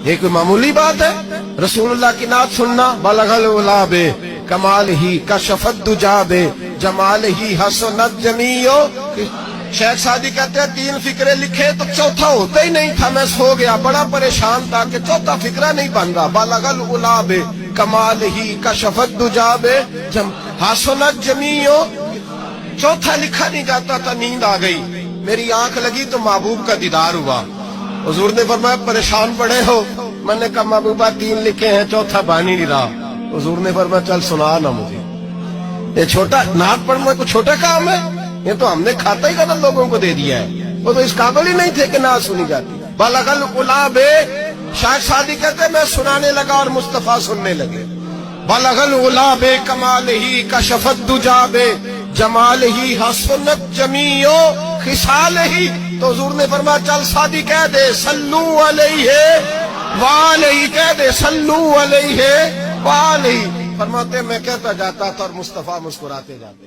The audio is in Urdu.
یہ کوئی معمولی بات ہے؟ رسول اللہ کی نعت سننا، بلغ العلا بے کمال ہی کشفت دجا بے جمال ہی حسنت جمیع. شیخ سعدی کہتے ہیں 3 فقرے لکھے تو چوتھا ہوتا ہی نہیں تھا، میں سو گیا، بڑا پریشان تھا کہ چوتھا فقرہ نہیں بن رہا. بلغ العلا بے کمال ہی کشفت دجا بے حسنت جمیع. چوتھا لکھا نہیں جاتا تھا، نیند آ گئی، میری آنکھ لگی تو محبوب کا دیدار ہوا. حضور نے فرمایا پریشان پڑے ہو؟ میں نے کہا محبوبہ 3 لکھے ہیں، چوتھا بن ہی نہیں رہا. حضور نے فرمایا چل سنا نا مجھے. یہ چھوٹا نعت پڑھنا کوئی چھوٹا کام ہے؟ یہ تو ہم نے کھاتا ہی قدر لوگوں کو دے دیا ہے. وہ تو اس قابل ہی نہیں تھے کہ نعت سنی جاتی. بلغ العلا بے، شیخ سعدی کہتے میں سنانے لگا اور مصطفیٰ سننے لگے. بلغ العلا بے کمال ہی کشفت دجا بے جمال ہی حسنت جمیع خصال ہی. تو حضور نے فرمایا چل سعدی کہہ دے صلو علیہ وآلہ، کہہ دے صلو علیہ وآلہ. فرماتے میں کہتا جاتا تھا اور مصطفیٰ مسکراتے جاتے.